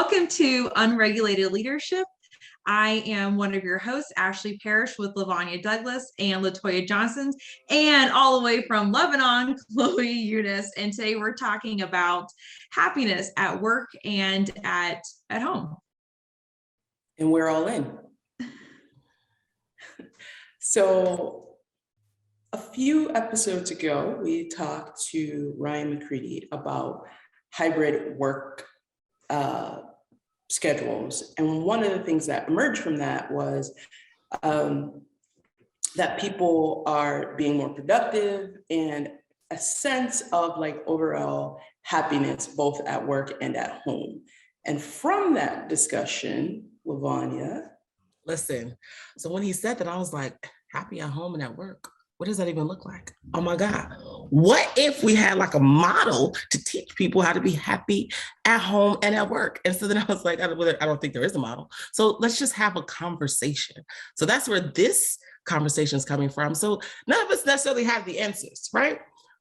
Welcome to Unregulated Leadership. I am one of your hosts, Ashley Parrish, with Lavonya Douglas and Latoya Johnson, and all the way from Lebanon, Chole Younes. And today we're talking about happiness at work and at home. And we're all in. So a few episodes ago, we talked to Ryan McCready about hybrid work schedules. And one of the things that emerged from that was that people are being more productive and a sense of like overall happiness, both at work and at home. And from that discussion, Lavonya. Listen, so when he said that, I was like, happy at home and at work. What does that even look like? Oh my God. What if we had like a model to teach people how to be happy at home and at work? And so then I was like, I don't think there is a model. So let's just have a conversation. So that's where this conversation is coming from. So none of us necessarily have the answers, right?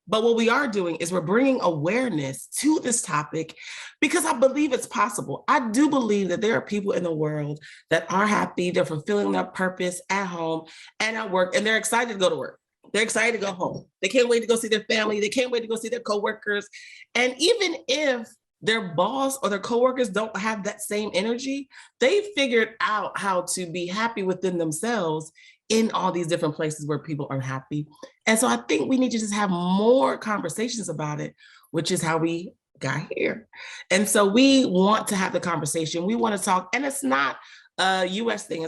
But what we are doing is we're bringing awareness to this topic because I believe it's possible. I do believe that there are people in the world that are happy, they're fulfilling their purpose at home and at work, and they're excited to go to work. They're excited to go home. They can't wait to go see their family. They can't wait to go see their coworkers. And even if their boss or their coworkers don't have that same energy, they figured out how to be happy within themselves in all these different places where people are happy. And so I think we need to just have more conversations about it, which is how we got here. And so we want to have the conversation. We want to talk, and it's not a US thing.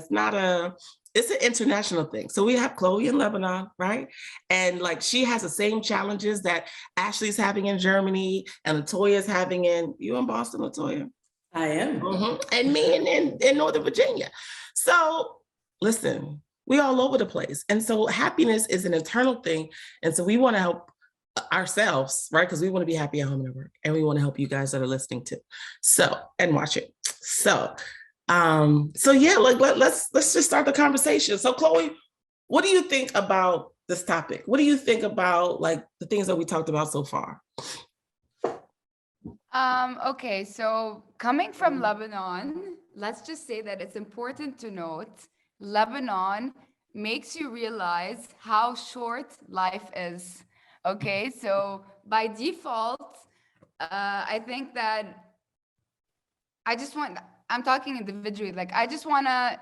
It's an international thing. So we have Chloe in Lebanon, right? And like she has the same challenges that Ashley's having in Germany and Latoya's having you in Boston, Latoya? I am. Mm-hmm. And me in Northern Virginia. So listen, we all over the place. And so happiness is an internal thing. And so we want to help ourselves, right? Because we want to be happy at home and at work. And we want to help you guys that are listening too. So, and watch it. So yeah, like let's just start the conversation. So Chloe, what do you think about this topic? What do you think about like the things that we talked about so far? Okay, so coming from Lebanon, let's just say that it's important to note Lebanon makes you realize how short life is. Okay, so by default, I think that I'm talking individually, like I just want to,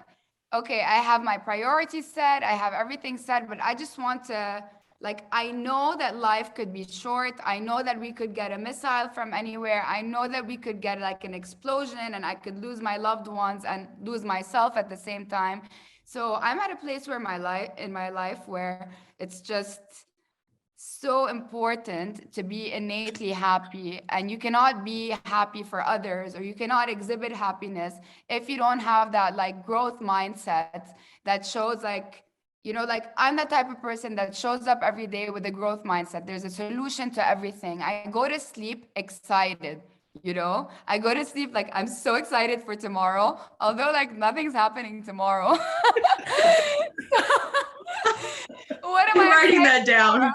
okay, I have my priorities set, I have everything set, but I just want to, like, I know that life could be short. I know that we could get a missile from anywhere. I know that we could get like an explosion and I could lose my loved ones and lose myself at the same time. So I'm at a place where in my life where it's just so important to be innately happy, and you cannot be happy for others, or you cannot exhibit happiness if you don't have that like growth mindset that shows like, you know, like I'm the type of person that shows up every day with a growth mindset. There's a solution to everything. I go to sleep excited, you know, I go to sleep like I'm so excited for tomorrow, although like nothing's happening tomorrow. What am I writing that down?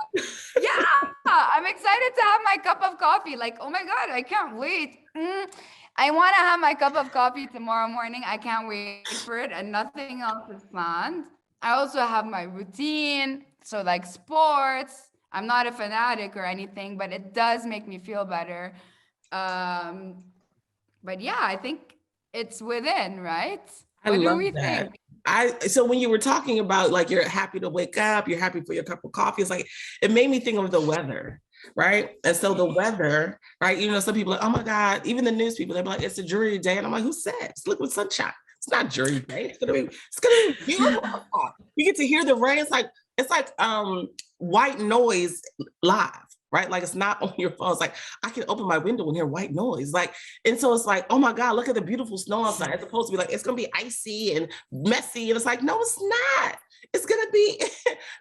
Yeah, I'm excited to have my cup of coffee. Like, oh my God, I can't wait. I want to have my cup of coffee tomorrow morning. I can't wait for it, and nothing else is planned. I also have my routine. So like sports, I'm not a fanatic or anything, but it does make me feel better. But yeah, I think it's within, right? What do we think? So when you were talking about like you're happy to wake up, you're happy for your cup of coffee, it's like it made me think of the weather, right? And so the weather, right? You know, some people are like, oh my God, even the news people, they're like, it's a dreary day, and I'm like, who said it's liquid sunshine? It's not dreary day. It's gonna be beautiful. You get to hear the rain. It's like white noise live. Right? Like it's not on your phone. It's like, I can open my window and hear white noise. Like, and so it's like, oh my God, look at the beautiful snow outside. As opposed to be like, it's going to be icy and messy. And it's like, no, it's not. It's going to be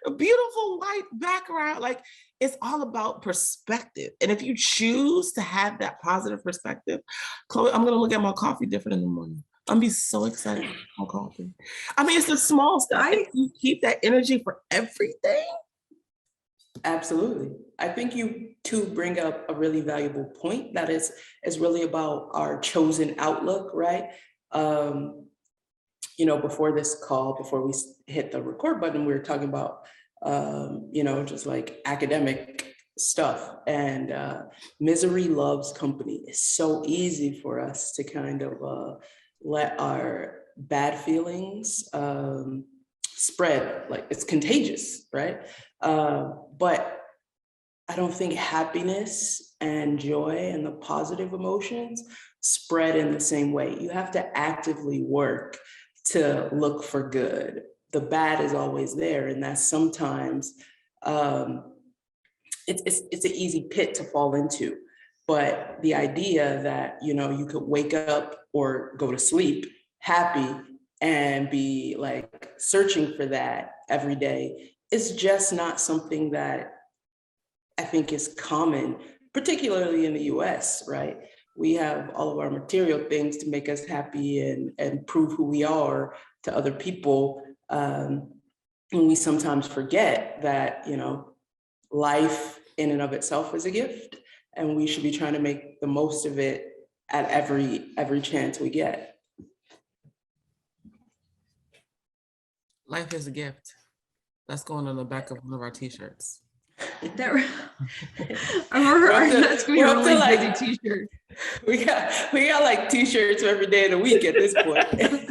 a beautiful white background. Like it's all about perspective. And if you choose to have that positive perspective, Chloe, I'm going to look at my coffee different in the morning. I'm gonna be so excited about coffee. I mean, it's the small stuff. If you keep that energy for everything. Absolutely. I think you too bring up a really valuable point that is really about our chosen outlook, right? Before this call, before we hit the record button, we were talking about, just like academic stuff, and misery loves company. It's so easy for us to kind of let our bad feelings spread, like it's contagious, right? But I don't think happiness and joy and the positive emotions spread in the same way. You have to actively work to look for good. The bad is always there, and that's sometimes it's an easy pit to fall into. But the idea that you could wake up or go to sleep happy and be like searching for that every day is just not something that I think is common, particularly in the US, right? We have all of our material things to make us happy and prove who we are to other people. And we sometimes forget that, life in and of itself is a gift, and we should be trying to make the most of it at every chance we get. Life is a gift. That's going on the back of one of our t-shirts. That's gonna be a really busy t-shirt. We got like t-shirts every day of the week at this point.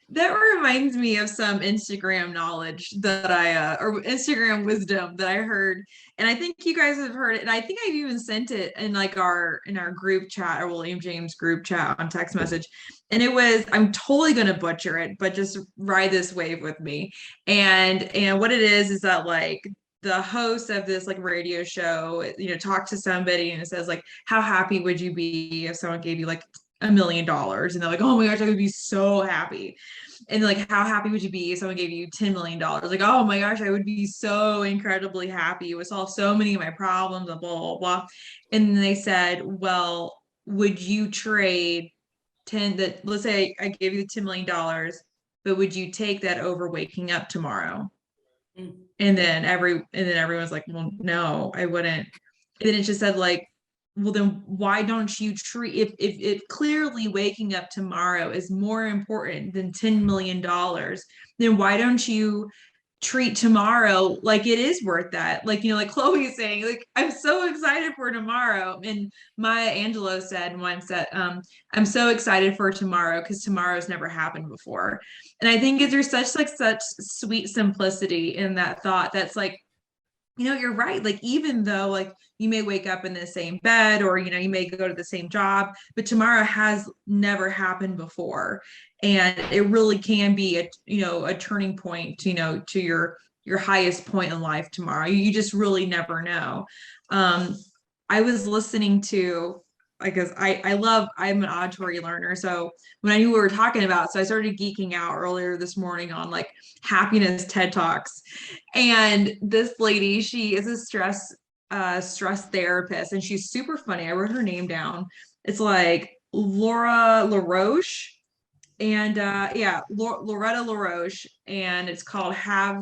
That reminds me of some Instagram knowledge that or Instagram wisdom that I heard, and I think you guys have heard it, and I think I've even sent it in like our group chat, our William James group chat on text message, and it was, I'm totally going to butcher it, but just ride this wave with me. And what it is that like the host of this like radio show, talked to somebody and it says like, how happy would you be if someone gave you like $1 million? And they're like, oh my gosh, I would be so happy. And like, how happy would you be if someone gave you $10 million? Like, oh my gosh, I would be so incredibly happy. It would solve so many of my problems and blah, blah, blah. And they said, well, would you trade let's say I gave you the $10 million, but would you take that over waking up tomorrow? And then everyone's like, well, no, I wouldn't. And then it just said like, well, then why don't you treat, if clearly waking up tomorrow is more important than $10 million, then why don't you treat tomorrow like it is worth that? Like, like Chloe is saying, like, I'm so excited for tomorrow. And Maya Angelou said once that I'm so excited for tomorrow because tomorrow's never happened before. And I think there's such sweet simplicity in that thought that's like, you're right. Like, even though like you may wake up in the same bed or, you may go to the same job, but tomorrow has never happened before. And it really can be a turning point, to your highest point in life tomorrow. You just really never know. I was listening to, because I'm an auditory learner. So when I knew what we were talking about, so I started geeking out earlier this morning on like happiness TED Talks. And this lady, she is a stress therapist, and she's super funny. I wrote her name down. It's like Laura LaRoche. And Loretta LaRoche, and it's called I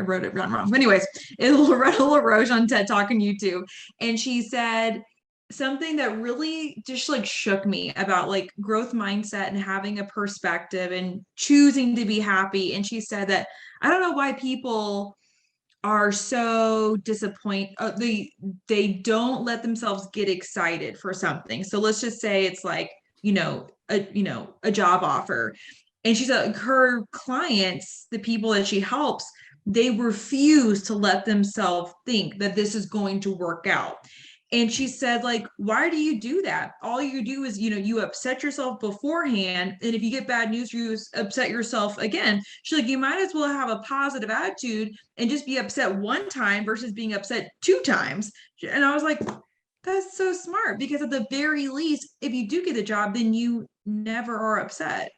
wrote it wrong. But anyways, it's Loretta LaRoche on TED Talk on YouTube. And she said something that really just like shook me about like growth mindset and having a perspective and choosing to be happy. And she said that, I don't know why people are so disappointed. They don't let themselves get excited for something. So let's just say it's like, a job offer. And she said her clients, the people that she helps, they refuse to let themselves think that this is going to work out. And she said, like, why do you do that? All you do is, you upset yourself beforehand. And if you get bad news, you upset yourself again. She's like, you might as well have a positive attitude and just be upset one time versus being upset 2 times. And I was like, that's so smart, because at the very least, if you do get the job, then you never are upset.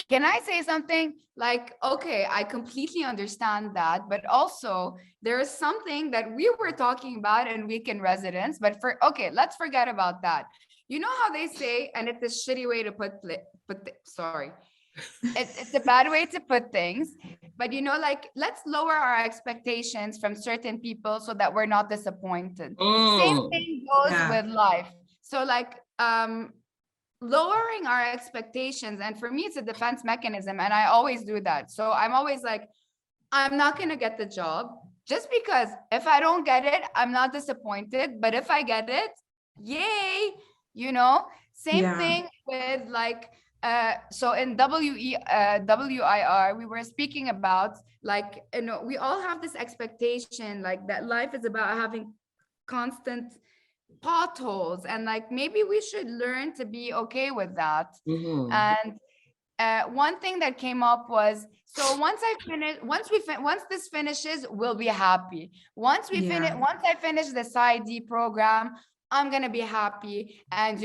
Can I say something? Like, okay, I completely understand that, but also there is something that we were talking about in weekend residence, but let's forget about that. You know how they say, and it's a shitty way to sorry. it's a bad way to put things, but like, let's lower our expectations from certain people so that we're not disappointed. Same thing goes with life. So like, lowering our expectations, and for me it's a defense mechanism, and I always do that. So I'm always like, I'm not going to get the job just because if I don't get it, I'm not disappointed, but if I get it, yay, same thing with like, so in WIR, we were speaking about like, we all have this expectation like that life is about having constant potholes, and like maybe we should learn to be okay with that. And one thing that came up was, so once this finishes, we'll be happy. Once I finish the PsyD program, I'm gonna be happy, and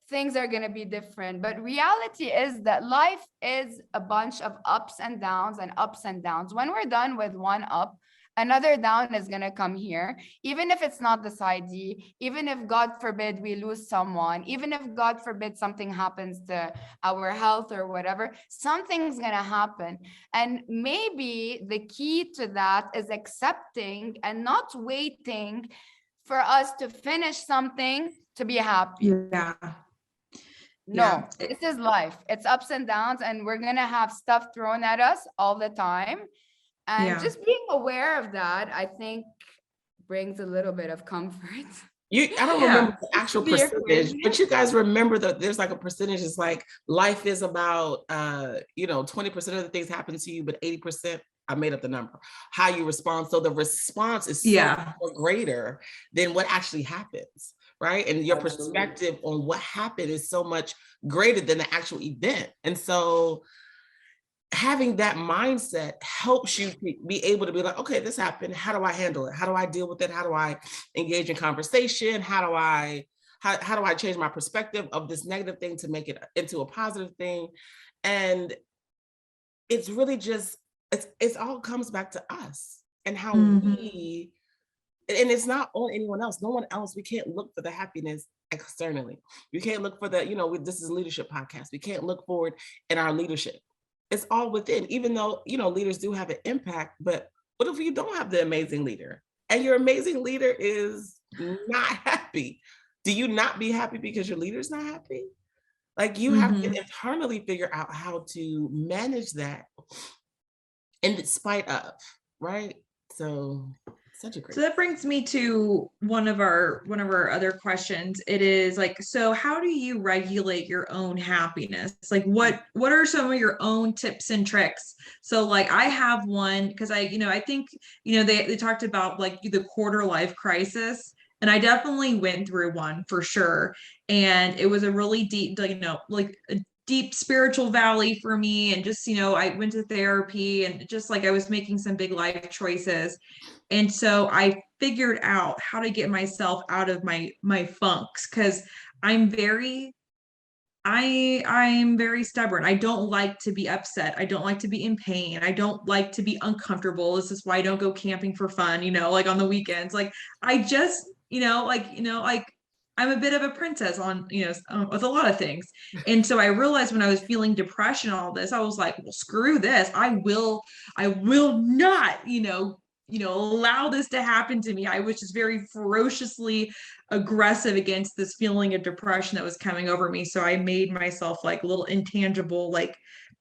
things are gonna be different. But reality is that life is a bunch of ups and downs and ups and downs. When we're done with one up, another down is going to come here, even if it's not the PsyD, even if God forbid we lose someone, even if God forbid something happens to our health or whatever, something's going to happen. And maybe the key to that is accepting and not waiting for us to finish something to be happy. No, this is life. It's ups and downs, and we're going to have stuff thrown at us all the time. And just being aware of that, I think, brings a little bit of comfort. I don't remember the actual percentage, but you guys remember that there's like a percentage. It's like life is about, 20% of the things happen to you, but 80%, I made up the number, how you respond. So the response is so much greater than what actually happens, right? And your perspective on what happened is so much greater than the actual event. And so having that mindset helps you be able to be like, okay, this happened. How do I handle it? How do I deal with it? How do I engage in conversation? How do I change my perspective of this negative thing to make it into a positive thing? And it's really just, it's all comes back to us and how we, and it's not on anyone else. No one else. We can't look for the happiness externally. You can't look for the, this is a leadership podcast. We can't look forward in our leadership. It's all within, even though, leaders do have an impact, but what if you don't have the amazing leader and your amazing leader is not happy? Do you not be happy because your leader's not happy? Like you have to internally figure out how to manage that in spite of, right? So such a great. So that brings me to one of our other questions. It is like, so how do you regulate your own happiness? Like what are some of your own tips and tricks? So like I have one, because I think, they talked about like the quarter life crisis, and I definitely went through one for sure. And it was a really deep, like a deep spiritual valley for me. And just, I went to therapy, and just like I was making some big life choices. And so I figured out how to get myself out of my funks, because I'm very stubborn. I don't like to be upset. I don't like to be in pain. I don't like to be uncomfortable. This is why I don't go camping for fun, like on the weekends. Like I just, I'm a bit of a princess on, with a lot of things. And so I realized when I was feeling depression and all this, I was like, well, screw this. I will not, allow this to happen to me. I was just very ferociously aggressive against this feeling of depression that was coming over me. So I made myself like a little intangible, like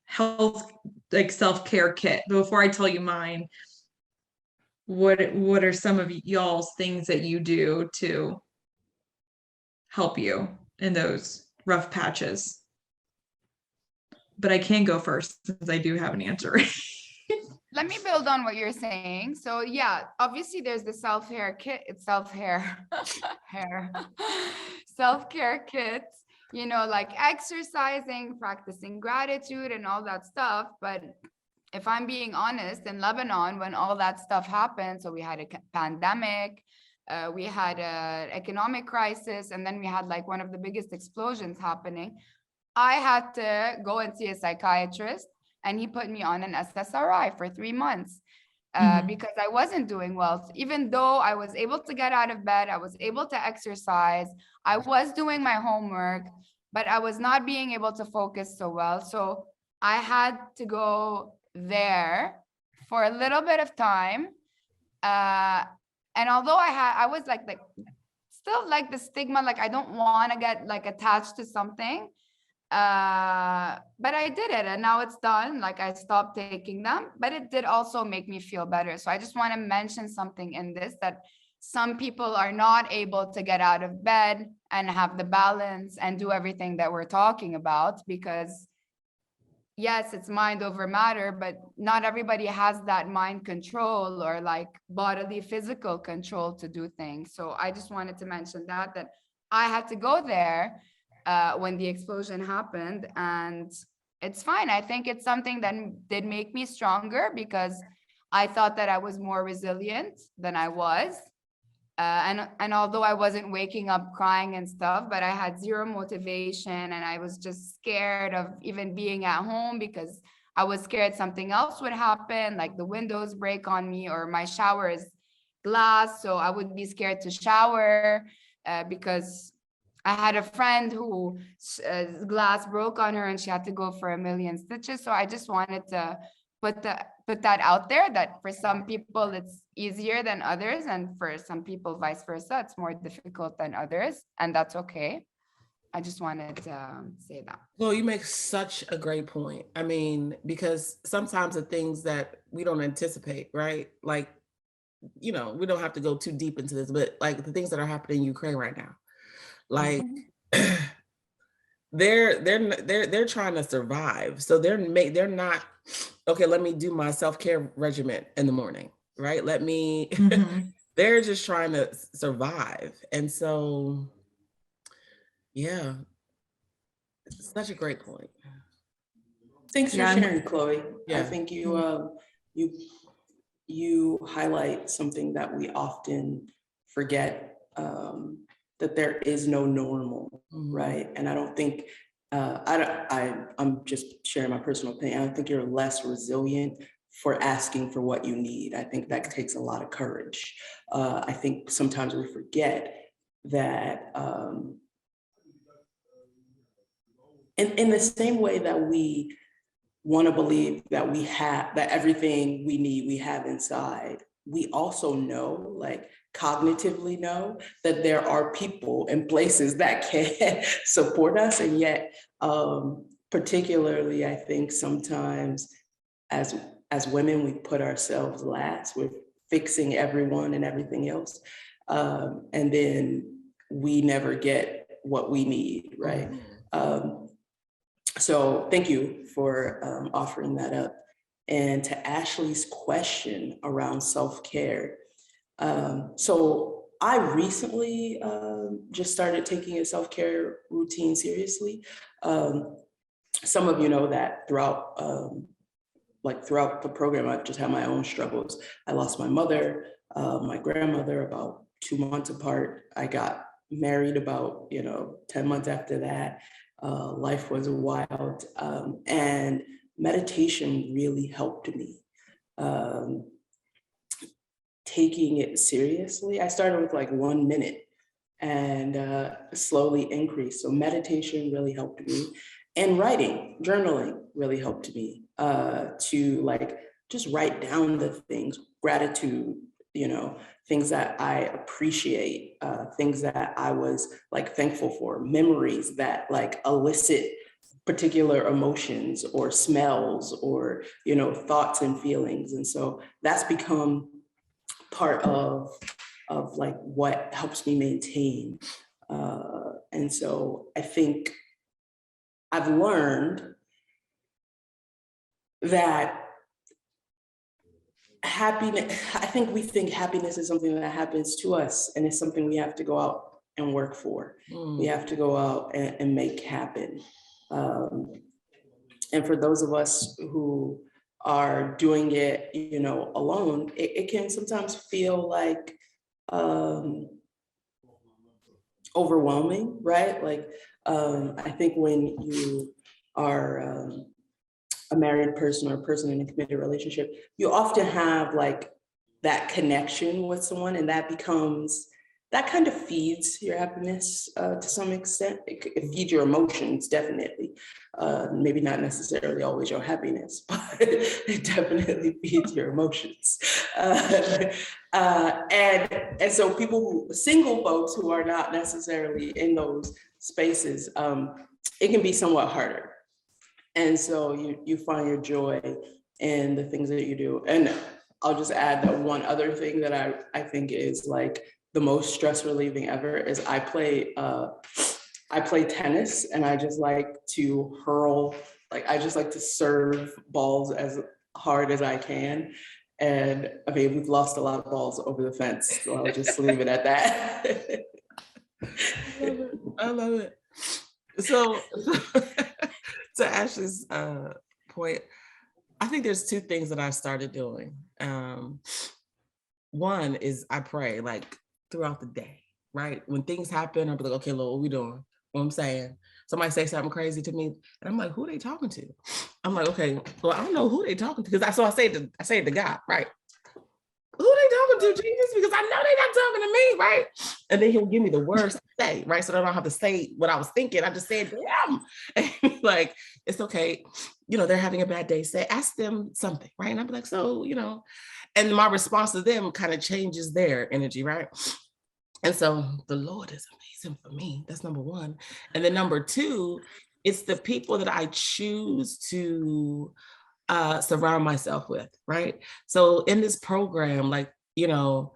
health, like self-care kit. But before I tell you mine, what are some of y'all's things that you do to help you in those rough patches? But I can go first since I do have an answer. Let me build on what you're saying. So yeah, obviously there's the self-care kit. It's self-care kits, like exercising, practicing gratitude and all that stuff. But if I'm being honest, in Lebanon, when all that stuff happened, so we had a pandemic, we had an economic crisis, and then we had like one of the biggest explosions happening. I had to go and see a psychiatrist, and he put me on an SSRI for 3 months because I wasn't doing well. Even though I was able to get out of bed, I was able to exercise, I was doing my homework, but I was not being able to focus so well. So I had to go there for a little bit of time. And although I was like still like the stigma, like I don't want to get like attached to something. But I did it and now it's done. Like I stopped taking them, but it did also make me feel better. So I just want to mention something in this, that some people are not able to get out of bed and have the balance and do everything that we're talking about, because yes, it's mind over matter, but not everybody has that mind control or like bodily physical control to do things. So I just wanted to mention that I had to go there when the explosion happened, and it's fine. I think it's something that did make me stronger, because I thought that I was more resilient than I was. And although I wasn't waking up crying and stuff, but I had zero motivation and I was just scared of even being at home, because I was scared something else would happen, like the windows break on me, or my shower is glass, so I would be scared to shower because I had a friend who glass broke on her and she had to go for 1,000,000 stitches. So I just wanted to put that out there, that for some people it's easier than others, and for some people vice versa, it's more difficult than others, and that's okay. I just wanted to say that. Well, you make such a great point. I mean, because sometimes the things that we don't anticipate, right? Like, we don't have to go too deep into this, but like the things that are happening in Ukraine right now, like they're trying to survive. So they're not, okay, let me do my self-care regimen in the morning, right? They're just trying to survive. And so, yeah, it's such a great point. Thanks for sharing, Chloe. Yeah. I think you highlight something that we often forget, that there is no normal, right? And I don't think, I'm just sharing my personal opinion. I don't think you're less resilient for asking for what you need. I think that takes a lot of courage. I think sometimes we forget that in the same way that we want to believe that that everything we need, we have inside, we also know, like cognitively know, that there are people and places that can support us. And yet, particularly, I think sometimes as women, we put ourselves last. We're fixing everyone and everything else. And then we never get what we need, right? So thank you for offering that up. And to Ashley's question around self-care. So I recently just started taking a self-care routine seriously. Some of you know that throughout the program, I've just had my own struggles. I lost my mother, my grandmother about 2 months apart. I got married about 10 months after that. Life was wild, and meditation really helped me. Taking it seriously, I started with like 1 minute and slowly increased. So meditation really helped me, and writing, journaling really helped me to like just write down the things, gratitude, things that I appreciate, things that I was like thankful for, memories that like elicit particular emotions or smells or, thoughts and feelings. And so that's become part of like what helps me maintain. And so I think I've learned that happiness, I think we think happiness is something that happens to us, and it's something we have to go out and work for. We have to go out and make happen. And for those of us who are doing it, alone, it can sometimes feel like overwhelming, right? Like, I think when you are a married person or a person in a committed relationship, you often have like that connection with someone, and that becomes that kind of feeds your happiness to some extent. It feeds your emotions, definitely. Maybe not necessarily always your happiness, but it definitely feeds your emotions. And so single folks who are not necessarily in those spaces, it can be somewhat harder. And so you find your joy in the things that you do. And I'll just add that one other thing that I think is like the most stress relieving ever is I play tennis, and I just like to hurl, like I just like to serve balls as hard as I can. And I mean, we've lost a lot of balls over the fence, so I'll just leave it at that. I love it. So to Ashley's point, I think there's two things that I started doing. One is I pray like throughout the day, right? When things happen, I'll be like, okay, Lord, what we doing? What I'm saying? Somebody say something crazy to me, and I'm like, who are they talking to? I'm like, okay, well, I don't know who they talking to, because I say it to God, right? Who they talking to, Jesus? Because I know they're not talking to me, right? And then he'll give me the words to say, right? So that I don't have to say what I was thinking. I just said, damn. And like, it's okay. You know, they're having a bad day. Ask them something, right? And I'll be like, so, you know, and my response to them kind of changes their energy, right? And so the Lord is amazing for me. That's number one. And then number two, it's the people that I choose to surround myself with, right? So in this program, like, you know,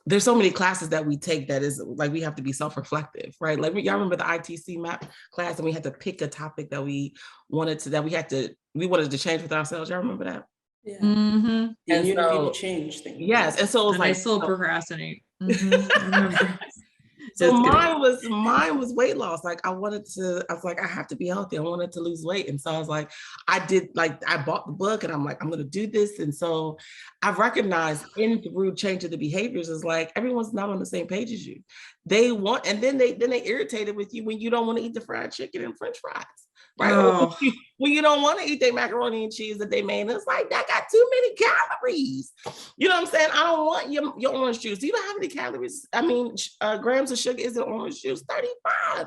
there's so many classes that we take that is like, we have to be self-reflective, right? Like, y'all remember the ITC map class, and we had to pick a topic that we wanted to change with ourselves. Y'all remember that? Yeah. Mm-hmm. And you need to change things. Yes. And so it was and like, I still procrastinate. Mm-hmm. I remember. so mine was weight loss. Like I was like, I have to be healthy. I wanted to lose weight. And so I was like, I bought the book, and I'm like, I'm going to do this. And so I've recognized through changing the behaviors is like, everyone's not on the same page as you. They want, and then they irritated with you when you don't want to eat the fried chicken and French fries. Right? Oh. When you don't want to eat their macaroni and cheese that they made. It's like, that got too many calories. You know what I'm saying? I don't want your orange juice. Do you know how many calories? I mean, grams of sugar is in orange juice? 35. I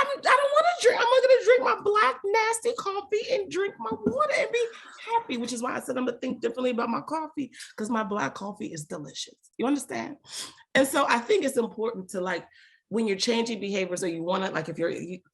don't want to drink. I'm not going to drink my black, nasty coffee and drink my water and be happy, which is why I said I'm going to think differently about my coffee, because my black coffee is delicious. You understand? And so I think it's important to, like, when you're changing behaviors, or you want to, like, if you're,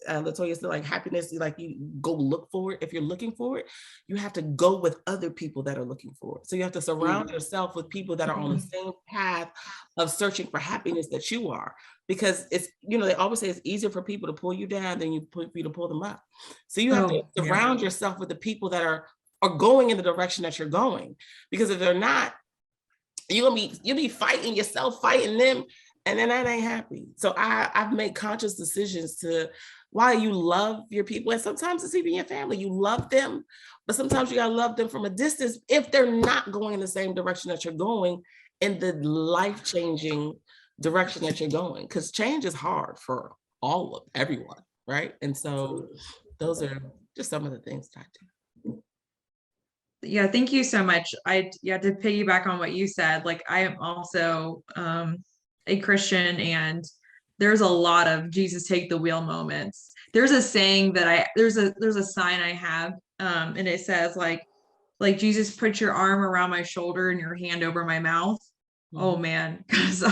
Latoya said, like, happiness, like, you go look for it. If you're looking for it, you have to go with other people that are looking for it. So you have to surround yourself with people that are on the same path of searching for happiness that you are, because it's, you know, they always say it's easier for people to pull you down than for you to pull them up. So you have to surround yourself with the people that are going in the direction that you're going, because if they're not, you'll be fighting yourself, fighting them. And then that ain't happy. So I've made conscious decisions to, while you love your people, and sometimes it's even your family, you love them, but sometimes you gotta love them from a distance if they're not going in the same direction that you're going, in the life-changing direction that you're going. Because change is hard for everyone, right? And so those are just some of the things that I do. Yeah, thank you so much. To piggyback on what you said, like, I am also a Christian, and there's a lot of Jesus take the wheel moments. There's a saying that there's a sign I have, and it says like Jesus, put your arm around my shoulder and your hand over my mouth. Mm-hmm. Oh man, because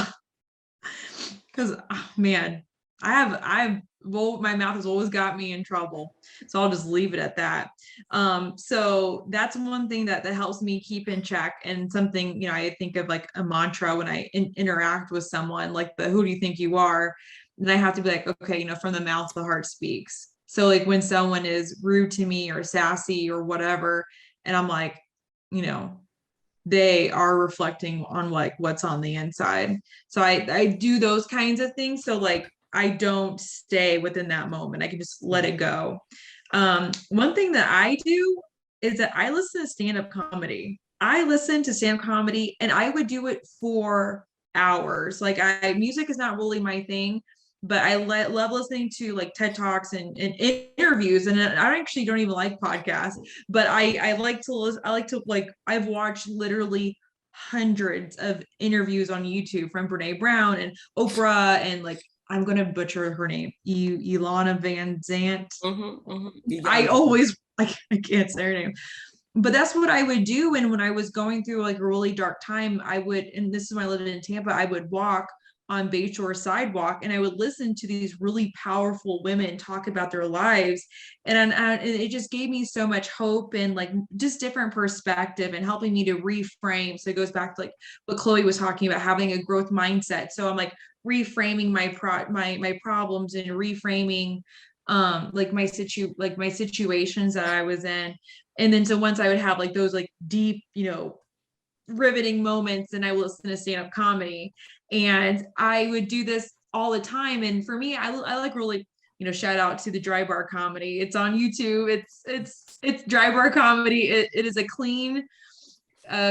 man, my mouth has always got me in trouble. So I'll just leave it at that. So that's one thing that helps me keep in check, and something, you know, I think of like a mantra when I interact with someone, like who do you think you are? And I have to be like, okay, you know, from the mouth, the heart speaks. So like when someone is rude to me or sassy or whatever, and I'm like, you know, they are reflecting on like what's on the inside. So I do those kinds of things. So like, I don't stay within that moment. I can just let it go. One thing that I do is that I listen to stand-up comedy. I listen to stand-up comedy, and I would do it for hours. Like, music is not really my thing, but I love listening to like TED Talks and interviews. And I actually don't even like podcasts, but I like to listen. I like to, like, I've watched literally hundreds of interviews on YouTube from Brene Brown and Oprah and like, I'm going to butcher her name, Ilana Van Zant. I always, I can't say her name, but that's what I would do. And when I was going through like a really dark time, I would, and this is when I lived in Tampa, I would walk on Bayshore sidewalk and I would listen to these really powerful women talk about their lives. And it just gave me so much hope and like just different perspective and helping me to reframe. So it goes back to like what Chloe was talking about, having a growth mindset. So I'm like reframing my problems and reframing like my situations that I was in. And then so once I would have like those like deep, riveting moments, and I would listen to stand-up comedy, and I would do this all the time. And for me, I like really, shout out to the Dry Bar Comedy. It's on YouTube. It's Dry Bar Comedy. It is a clean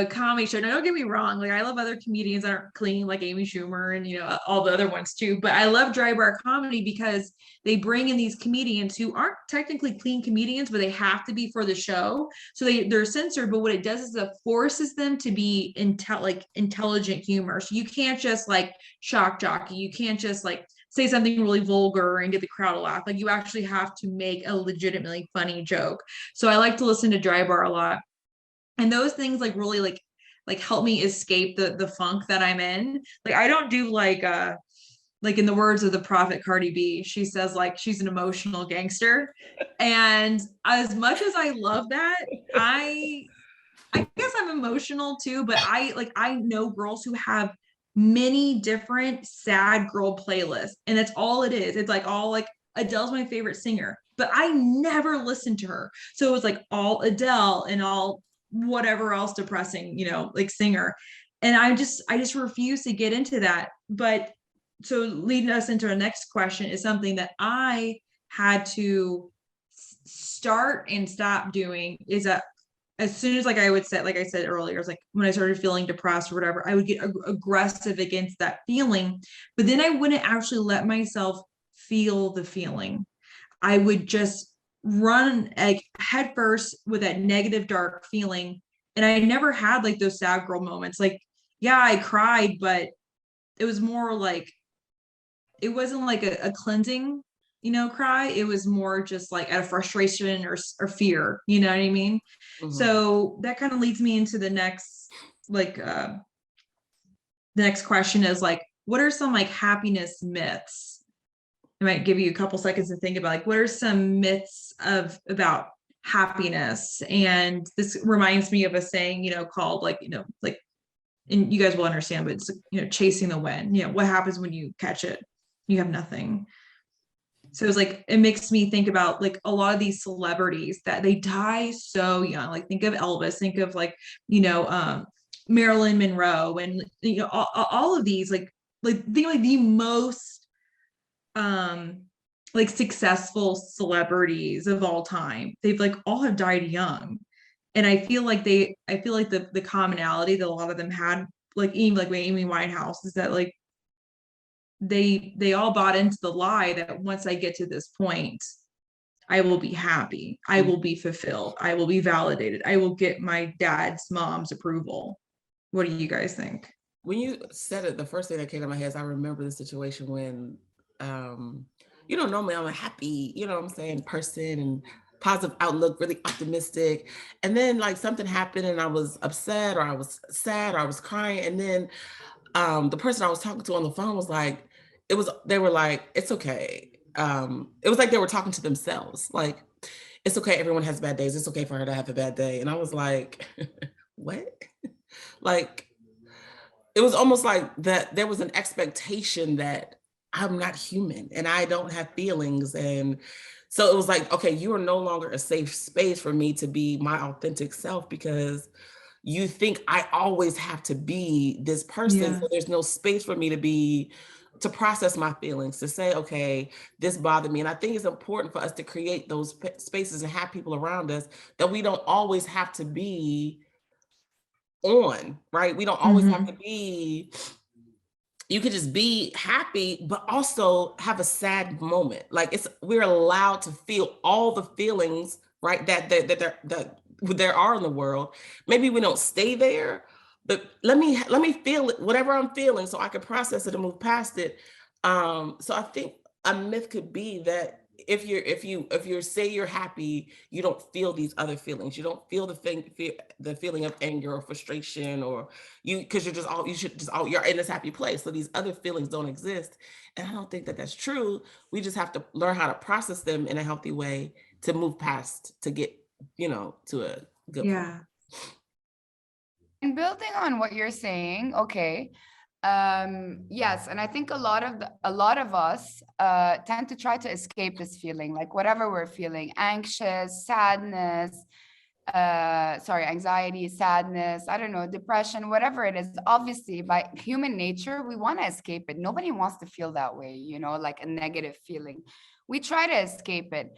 comedy show. Now, don't get me wrong. Like I love other comedians that aren't clean, like Amy Schumer and all the other ones too. But I love Dry Bar Comedy because they bring in these comedians who aren't technically clean comedians, but they have to be for the show. So they're censored. But what it does is it forces them to be intelligent humor. So you can't just like shock jockey. You can't just like say something really vulgar and get the crowd to laugh. Like you actually have to make a legitimately funny joke. So I like to listen to Dry Bar a lot. And those things like really like help me escape the funk that I'm in. Like I don't do like in the words of the prophet Cardi B, she says like she's an emotional gangster. And as much as I love that, I guess I'm emotional too, but I know girls who have many different sad girl playlists, and that's all it is. It's like all like Adele's my favorite singer, but I never listened to her. So it was like all Adele and all whatever else depressing, like singer. And I just refuse to get into that. But so leading us into our next question is something that I had to start and stop doing is that as soon as like I said earlier, it's like when I started feeling depressed or whatever, I would get aggressive against that feeling, but then I wouldn't actually let myself feel the feeling. I would just run like head first with that negative, dark feeling. And I never had like those sad girl moments. Like, yeah, I cried, but it was more like, it wasn't like a cleansing, cry. It was more just like out of frustration or fear, you know what I mean? Mm-hmm. So that kind of leads me into the next, the next question is like, what are some like happiness myths? I might give you a couple seconds to think about like, what are some myths about happiness? And this reminds me of a saying, called and you guys will understand, but it's, chasing the wind. What happens when you catch it? You have nothing. So it's like, it makes me think about like a lot of these celebrities that they die so young. Like think of Elvis, think of like, Marilyn Monroe, and all of these the most like successful celebrities of all time. They've like all have died young. And I feel like the commonality that a lot of them had, like even like Amy Winehouse, is that like they all bought into the lie that once I get to this point, I will be happy, I will be fulfilled, I will be validated, I will get my mom's approval. What do you guys think? When you said it, the first thing that came to my head is I remember the situation when normally I'm a happy, person and positive outlook, really optimistic. And then like something happened and I was upset or I was sad or I was crying. And then the person I was talking to on the phone was like, they were like, it's okay. It was like they were talking to themselves. Like, it's okay. Everyone has bad days. It's okay for her to have a bad day. And I was like, what? Like, it was almost like that there was an expectation that I'm not human and I don't have feelings. And so it was like, okay, you are no longer a safe space for me to be my authentic self because you think I always have to be this person. Yeah. So there's no space for me to process my feelings, to say, okay, this bothered me. And I think it's important for us to create those spaces and have people around us that we don't always have to be on, right? We don't always have to be, you could just be happy, but also have a sad moment. Like we're allowed to feel all the feelings, right? That there are in the world. Maybe we don't stay there, but let me feel it, whatever I'm feeling, so I can process it and move past it. So I think a myth could be that if you're say you're happy, you don't feel these other feelings. You don't feel the feeling of anger or frustration, or because you're in this happy place. So these other feelings don't exist. And I don't think that that's true. We just have to learn how to process them in a healthy way to move past, to get, to a good place. Yeah. And building on what you're saying, okay, yes, and I think a lot of us tend to try to escape this feeling, like whatever we're feeling, anxious, sadness, anxiety, sadness, I don't know, depression, whatever it is. Obviously, by human nature, we want to escape it. Nobody wants to feel that way, like a negative feeling. We try to escape it.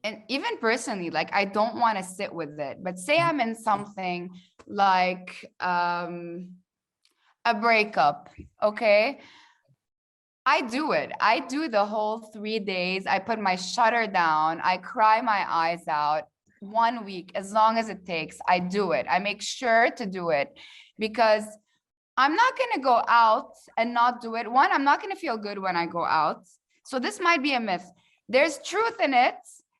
And even personally, like I don't want to sit with it, but say I'm in something like a breakup, okay? I do it. I do the whole 3 days. I put my shutter down. I cry my eyes out 1 week, as long as it takes. I do it. I make sure to do it because I'm not going to go out and not do it. One, I'm not going to feel good when I go out. So this might be a myth. There's truth in it.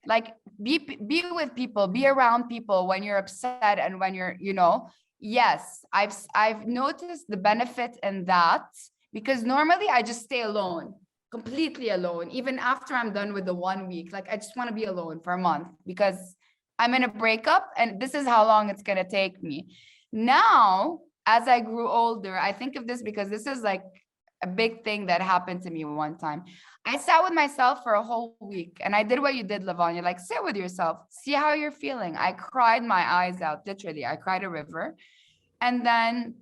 Like be with people, be around people when you're upset and when you're, yes, I've noticed the benefit in that, because normally I just stay alone, completely alone, even after I'm done with the 1 week. Like I just want to be alone for a month because I'm in a breakup and this is how long it's going to take me. Now, as I grew older, I think of this because this is like a big thing that happened to me one time. I sat with myself for a whole week and I did what you did, Lavonya, like sit with yourself, see how you're feeling. I cried my eyes out, literally. I cried a river. And then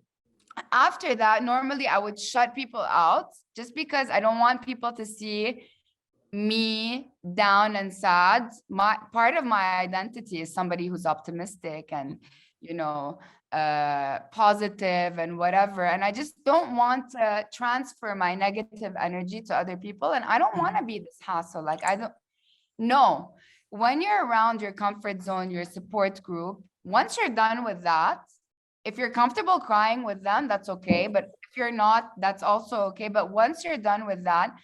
after that, normally I would shut people out just because I don't want people to see me down and sad. Part of my identity is somebody who's optimistic and, positive and whatever. And I just don't want to transfer my negative energy to other people. And I don't want to be this hassle. Like, I don't know. When you're around your comfort zone, your support group, once you're done with that, if you're comfortable crying with them, that's okay. But if you're not, that's also okay. But once you're done with that,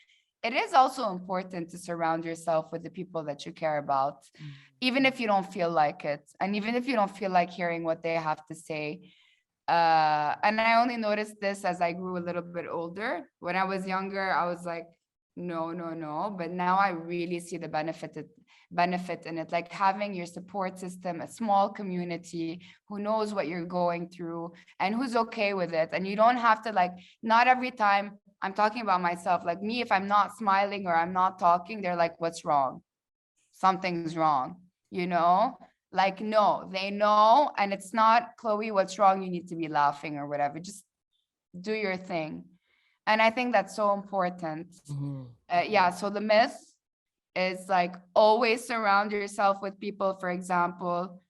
it is also important to surround yourself with the people that you care about, even if you don't feel like it. And even if you don't feel like hearing what they have to say. And I only noticed this as I grew a little bit older. When I was younger, I was like, no. But now I really see the benefit in it, like having your support system, a small community who knows what you're going through and who's okay with it. And you don't have to, like, not every time, I'm talking about myself, like me, if I'm not smiling or I'm not talking, they're like, what's wrong? Something's wrong, like, no, they know. And it's not, Chloe, what's wrong? You need to be laughing or whatever. Just do your thing. And I think that's so important. So the myth is like, always surround yourself with people, for example.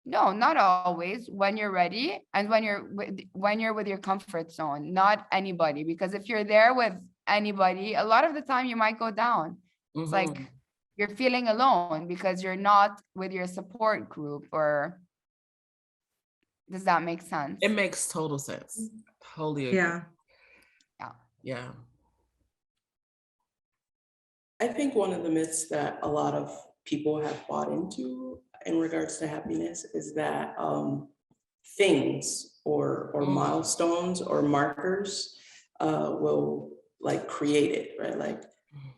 No, not always. When you're ready and when you're with your comfort zone, not anybody. Because if you're there with anybody, a lot of the time you might go down. It's like you're feeling alone because you're not with your support group. Or does that make sense? It makes total sense. Totally agree. Yeah. I think one of the myths that a lot of people have bought into in regards to happiness is that things or milestones or markers will like create it, right? Like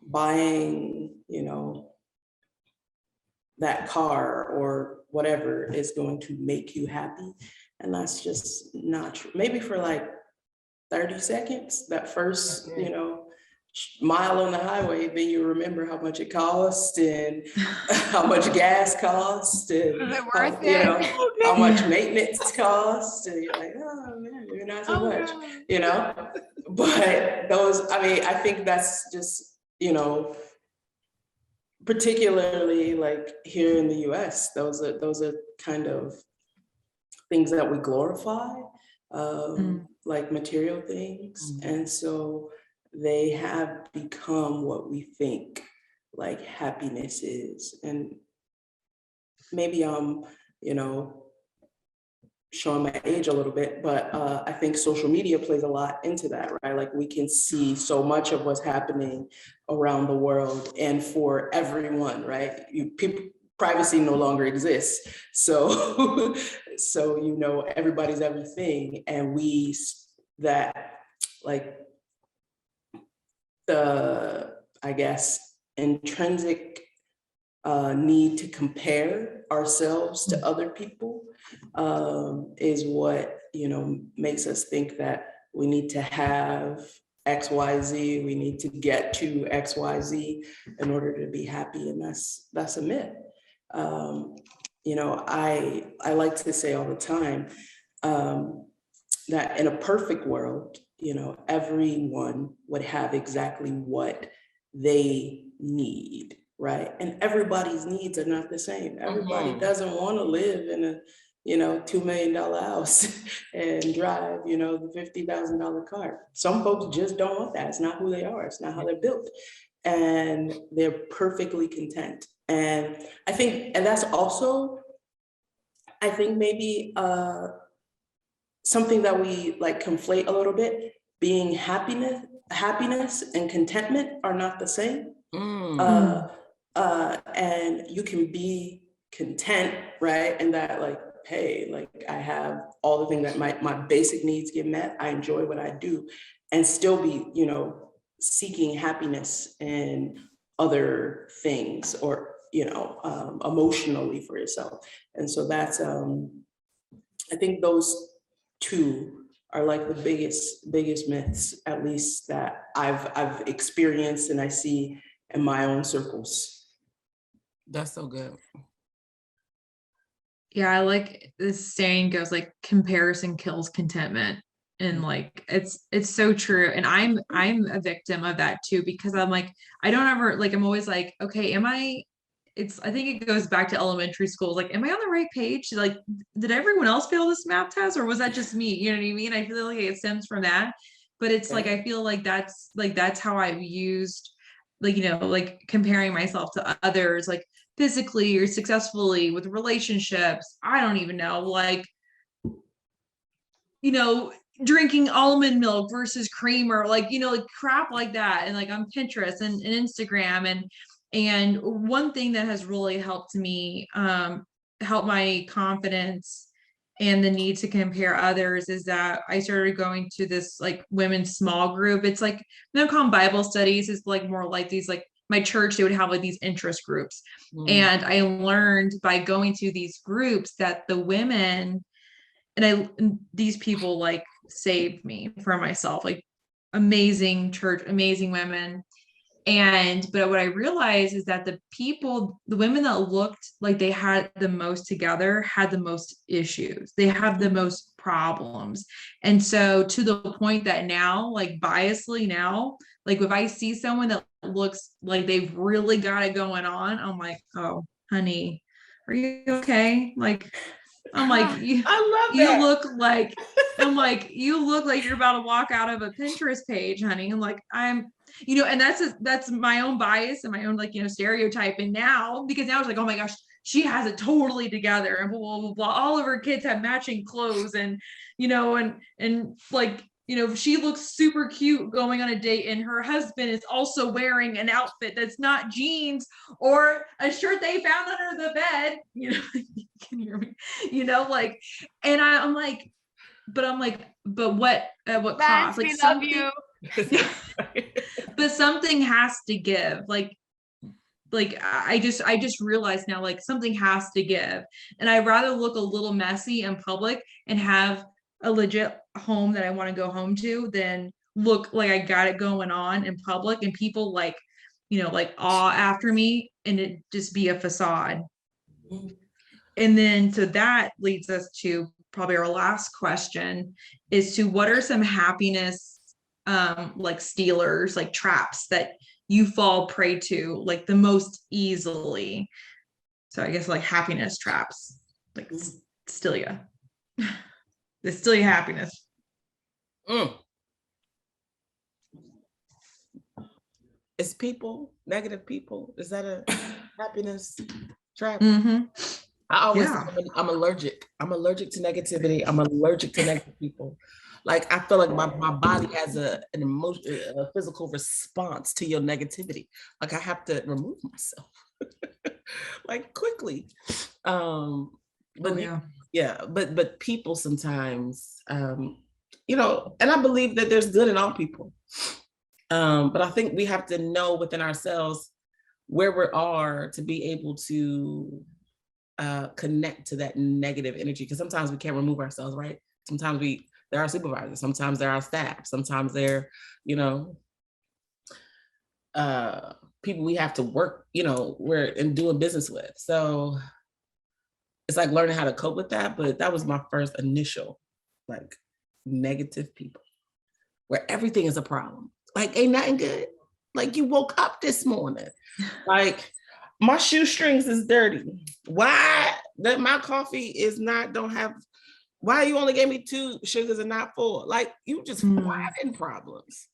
buying, that car or whatever is going to make you happy. And that's just not true. Maybe for like 30 seconds, that first, mile on the highway, then you remember how much it cost and how much gas cost and how much maintenance cost. And you're like, oh man, maybe not so much, But those, I think that's just, particularly like here in the US, those are kind of things that we glorify, like material things. And so they have become what we think like happiness is. And maybe I'm, showing my age a little bit, but I think social media plays a lot into that, right? Like we can see so much of what's happening around the world and for everyone, right? Privacy no longer exists. So, so, you know, everybody's everything. And the, I guess, intrinsic need to compare ourselves to other people is what, you know, makes us think that we need to have XYZ, we need to get to XYZ in order to be happy. And that's a myth. You know, I like to say all the time that in a perfect world, you know, everyone would have exactly what they need, right? And everybody's needs are not the same. Everybody doesn't want to live in a, you know, $2 million house and drive, you know, the $50,000 car. Some folks just don't want that. It's not who they are. It's not how they're built. And they're perfectly content. And I think, and that's also, I think maybe something that we like conflate a little bit. Being happiness and contentment are not the same. And you can be content, right? And that like, hey, like I have all the things that my basic needs get met. I enjoy what I do and still be, you know, seeking happiness in other things or, you know, emotionally for yourself. And so that's, I think those two are like the biggest myths, at least that I've experienced and I see in my own circles. That's so good. Yeah, I like this saying goes like comparison kills contentment. And like it's so true. And I'm a victim of that too, because I'm like, I don't ever like, I'm always like, okay, I think it goes back to elementary school. Like, am I on the right page? Like, did everyone else fail this math test or was that just me? You know what I mean? I feel like it stems from that. But it's like, I feel like that's how I've used, like, you know, like comparing myself to others, like physically or successfully with relationships. I don't even know, like, you know, drinking almond milk versus creamer, like, you know, like crap like that. And like on Pinterest and Instagram. And one thing that has really helped me help my confidence and the need to compare others is that I started going to this like women's small group. It's like, they don't call them Bible studies. It's like more like these, like my church, they would have like these interest groups. And I learned by going to these groups that the women, and these people like saved me from myself, like amazing church, amazing women. But what I realized is that the women that looked like they had the most together had the most issues. They have the most problems. And so to the point that now, like biasly now, like if I see someone that looks like they've really got it going on, I'm like, oh, honey, are you okay? Like, I'm like, I love you that. look like, I'm like, you look like you're about to walk out of a Pinterest page, honey. I'm like, you know, and that's my own bias and my own, like, you know, stereotyping now, because now it's like, oh my gosh, she has it totally together and blah, blah, blah, blah. All of her kids have matching clothes and, you know, and like, you know, she looks super cute going on a date and her husband is also wearing an outfit that's not jeans or a shirt they found under the bed, you know, you can hear me, you know, like, and I'm like, but what, at what cost? Like, we love you. But something has to give. Like I just realized now, like something has to give. And I'd rather look a little messy in public and have a legit home that I want to go home to than look like I got it going on in public and people like, you know, like awe after me and it just be a facade. And then so that leads us to probably our last question is to what are some happiness like stealers, like traps that you fall prey to like the most easily? So I guess like happiness traps, like steal you. They steal your happiness. Is people, negative people, is that a happiness trap? I always Yeah. say I'm allergic. I'm allergic to negativity. I'm allergic to negative people. Like I feel like my body has an emotion, a physical response to your negativity. Like I have to remove myself like quickly. But but people sometimes, you know, and I believe that there's good in all people. But I think we have to know within ourselves where we are to be able to connect to that negative energy, because sometimes we can't remove ourselves, right? Sometimes they're our supervisors, sometimes they're our staff, sometimes they're, you know, people we have to work, you know, we're in doing business with. So it's like learning how to cope with that. But that was my first initial, like, negative people, where everything is a problem. Like, ain't nothing good. Like, you woke up this morning, like, my shoestrings is dirty. Why that my coffee is not, don't have, why you only gave me 2 sugars and not 4? Like, you just finding problems.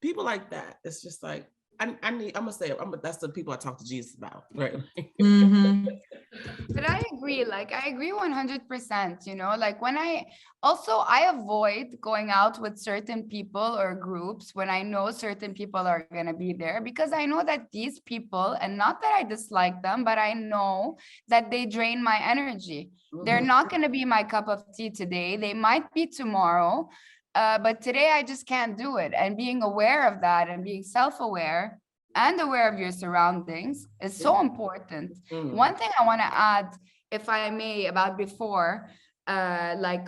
People like that. It's just like, I'm gonna say, that's the people I talk to Jesus about, right? But I agree, like, I agree 100%, you know, like when I avoid going out with certain people or groups when I know certain people are going to be there, because I know that these people, and not that I dislike them, but I know that they drain my energy. They're not going to be my cup of tea today. They might be tomorrow, but today I just can't do it. And being aware of that and being self-aware and aware of your surroundings is so important. One thing I want to add, if I may, about before, like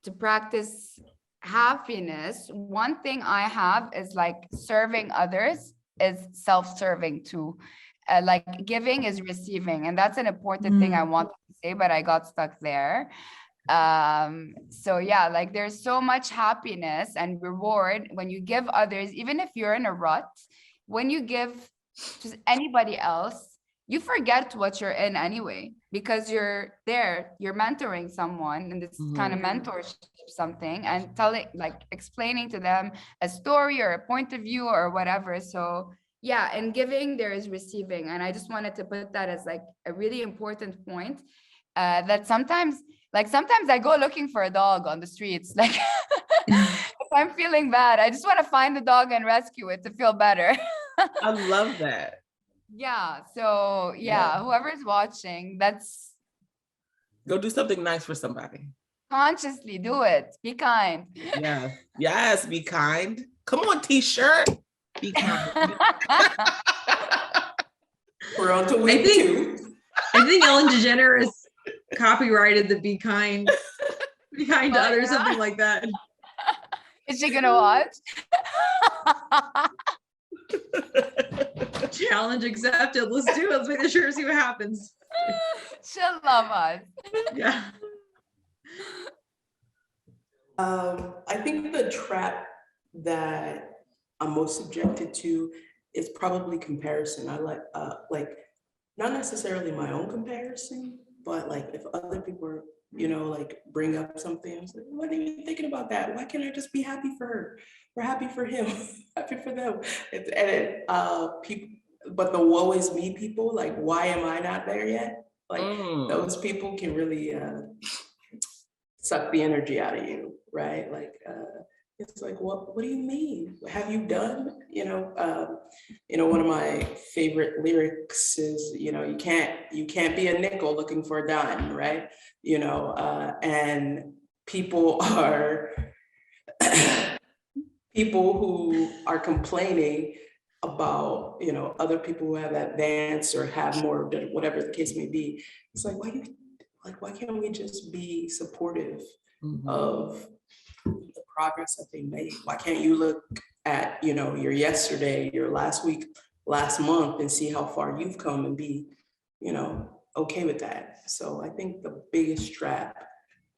to practice happiness, one thing I have is like serving others is self-serving too. Like giving is receiving, and that's an important thing I wanted to say, but I got stuck there. So yeah, like there's so much happiness and reward when you give others, even if you're in a rut. When you give to anybody else, you forget what you're in anyway, because you're there, you're mentoring someone, and it's kind of mentorship something, and telling, like explaining to them a story or a point of view or whatever. So yeah, in giving there is receiving, and I just wanted to put that as like a really important point, that sometimes I go looking for a dog on the streets, like if I'm feeling bad, I just want to find the dog and rescue it to feel better. I love that. Yeah. So yeah, whoever's watching, that's go do something nice for somebody. Consciously do it. Be kind. Yes, be kind. Come on, t-shirt. Be kind. We're on to week 2. I think Ellen DeGeneres copyrighted the be kind to others, something like that. Is she gonna watch? Challenge accepted. Let's do it. Let's make sure, see what happens. She'll love us. Yeah. I think the trap that I'm most subjected to is probably comparison. I like not necessarily my own comparison, but like if other people are, you know, like bring up something, I was like, what are you thinking about that? Why can't I just be happy for her? We're happy for him, happy for them. People, but the woe is me people, like, why am I not there yet? Like those people can really suck the energy out of you, right? Like, it's like, what do you mean? Have you done? You know, one of my favorite lyrics is, you know, you can't be a nickel looking for a dime, right? You know, and people who are complaining about, you know, other people who have advanced or have more, whatever the case may be. It's like, why can't we just be supportive of the progress that they made? Why can't you look at, you know, your yesterday, your last week, last month, and see how far you've come and be, you know, okay with that? So I think the biggest trap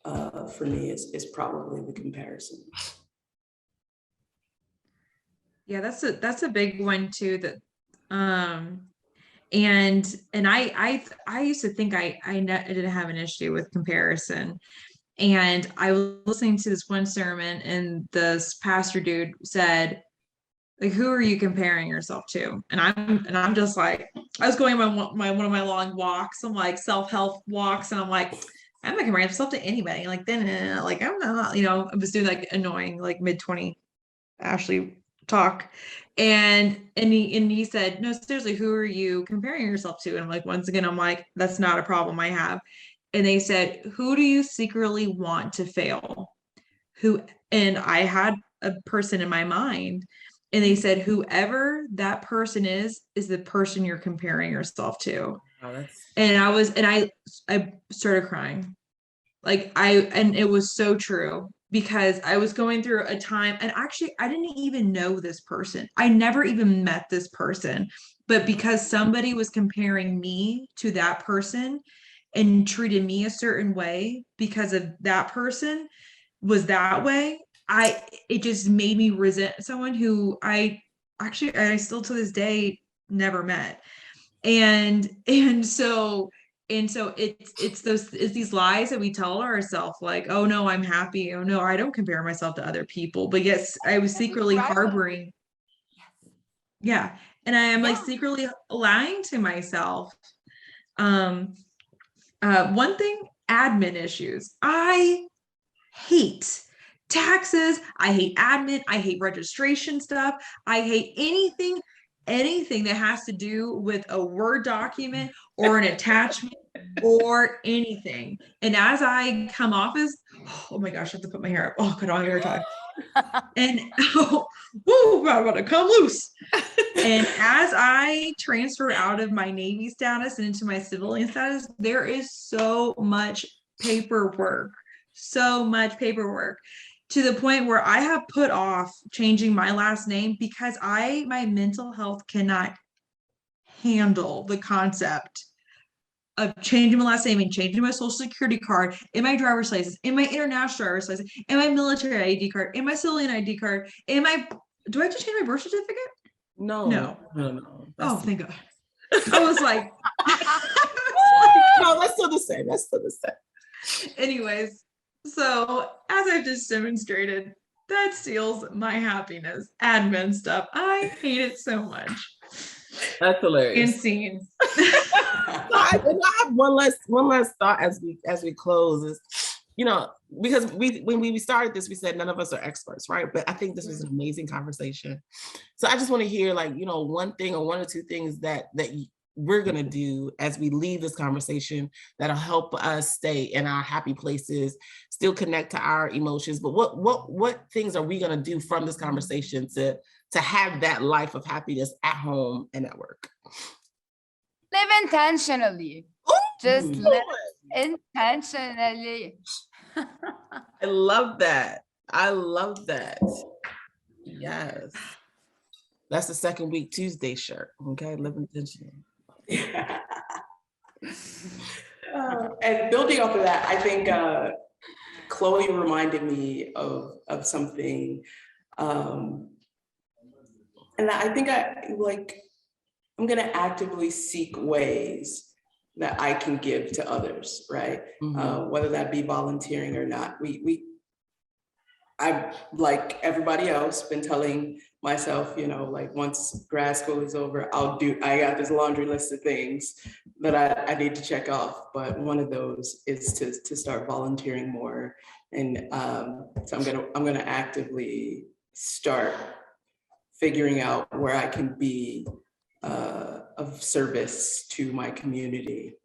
for me is probably the comparison. Yeah, that's a big one too. That and I used to think I didn't have an issue with comparison. And I was listening to this one sermon, and this pastor dude said, Like, who are you comparing yourself to? And I'm just like, I was going on one of my long walks, I'm like self-help walks, and I'm like, I'm not comparing myself to anybody. Like then like I'm not, I was doing like annoying like mid-20 Ashley talk. And he said, no, seriously, who are you comparing yourself to? And I'm like, once again, I'm like, that's not a problem I have. And they said, who do you secretly want to fail? Who? And I had a person in my mind, and they said, whoever that person is the person you're comparing yourself to. Oh, I started crying. And it was so true, because I was going through a time, and actually I didn't even know this person. I never even met this person, but because somebody was comparing me to that person and treated me a certain way because of that person was that way, it just made me resent someone who I still to this day never met. And so it's these lies that we tell ourselves, like, oh no, I'm happy, oh no, I don't compare myself to other people, but yes, I was secretly harboring. Yeah. And I am like secretly lying to myself. One thing, admin issues. I hate taxes. I hate admin. I hate registration stuff. I hate anything that has to do with a Word document or an attachment or anything. And as I come off as, oh my gosh, I have to put my hair up. Oh, God, all hair tie. And woo, I'm about to come loose. And as I transfer out of my Navy status and into my civilian status, there is so much paperwork to the point where I have put off changing my last name because my mental health cannot handle the concept of changing my last name and changing my social security card, in my driver's license, in my international driver's license, in my military ID card, in my civilian ID card, do I have to change my birth certificate? No. Oh, thank God. I was like, no, that's still the same. Anyways, so as I've just demonstrated, that steals my happiness. Admin stuff. I hate it so much. That's hilarious. And scenes. I have one last thought as we close is, because when we started this, we said none of us are experts, right? But I think this was an amazing conversation. So I just want to hear one thing or one or two things that we're going to do as we leave this conversation that'll help us stay in our happy places, still connect to our emotions. But what things are we going to do from this conversation to have that life of happiness at home and at work? Live intentionally. Just live intentionally. I love that. Yes. That's the second week Tuesday shirt. Okay, live intentionally. And building off of that, I think Chloe reminded me of something, and I think I'm gonna actively seek ways that I can give to others, right? Mm-hmm. Whether that be volunteering or not. I've, like everybody else, been telling myself, once grad school is over, I got this laundry list of things that I need to check off. But one of those is to start volunteering more. And so I'm gonna actively start figuring out where I can be of service to my community.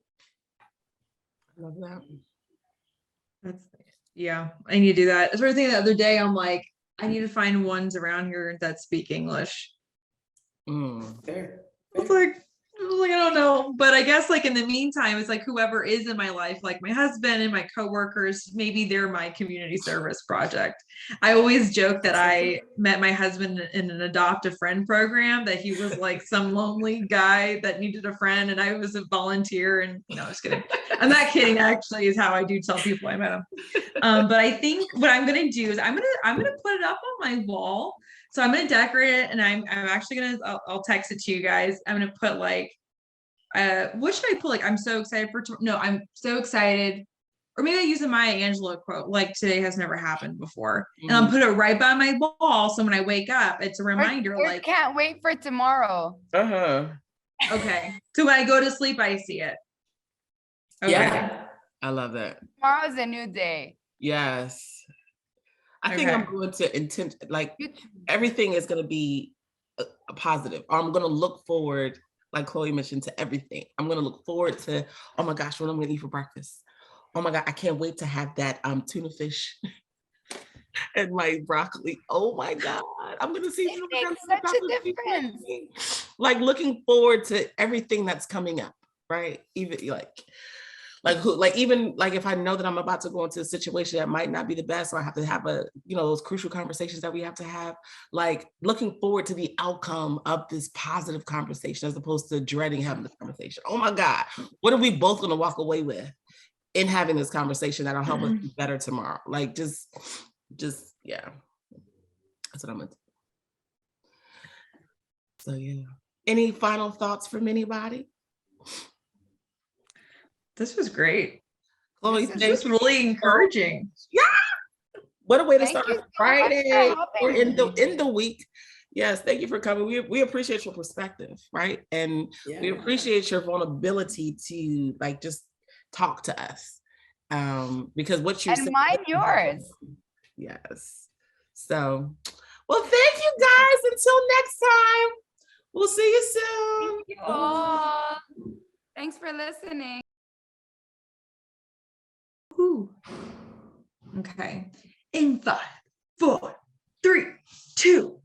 I love that. Yeah, I need to do that. I was thinking the other day, I'm like, I need to find ones around here that speak English. Fair. It's like, I don't know. But I guess in the meantime, it's like whoever is in my life, like my husband and my coworkers, maybe they're my community service project. I always joke that I met my husband in an adopt a friend program, that he was like some lonely guy that needed a friend, and I was a volunteer. And just kidding. I'm not kidding. Actually, is how I do tell people I met him. But I think what I'm gonna do is I'm gonna put it up on my wall. So I'm going to decorate it, and I'm actually going to, I'll text it to you guys. I'm going to put what should I put? I'm so excited I'm so excited or maybe I use a Maya Angelou quote, like today has never happened before. And I'll put it right by my wall. So when I wake up, it's a reminder, or like, can't wait for tomorrow. okay. So when I go to sleep, I see it. Okay. Yeah. I love that. Tomorrow's a new day. Yes. I think I'm going to like everything is going to be a positive. I'm going to look forward, like Chloe mentioned, to everything. I'm going to look forward to, oh my gosh, what I'm going to eat for breakfast. Oh my God, I can't wait to have that tuna fish and my broccoli. Oh my God, I'm going to see It makes such a difference. Like looking forward to everything that's coming up, right? Even even if I know that I'm about to go into a situation that might not be the best, or I have to have those crucial conversations that we have to have, like looking forward to the outcome of this positive conversation as opposed to dreading having this conversation. Oh my God, what are we both going to walk away with in having this conversation that'll help us be better tomorrow? Like just yeah, that's what I'm into. So yeah, any final thoughts from anybody? This was great. Chloe, this was really encouraging. Yeah. What a way to start so Friday or in the week. Yes, thank you for coming. We appreciate your perspective, right? And we appreciate your vulnerability to like just talk to us. Because what you and mine yours. Yes. So, well, thank you guys. Until next time. We'll see you soon. Thank you all. Thanks for listening. Ooh. Okay. In 5, 4, 3, 2.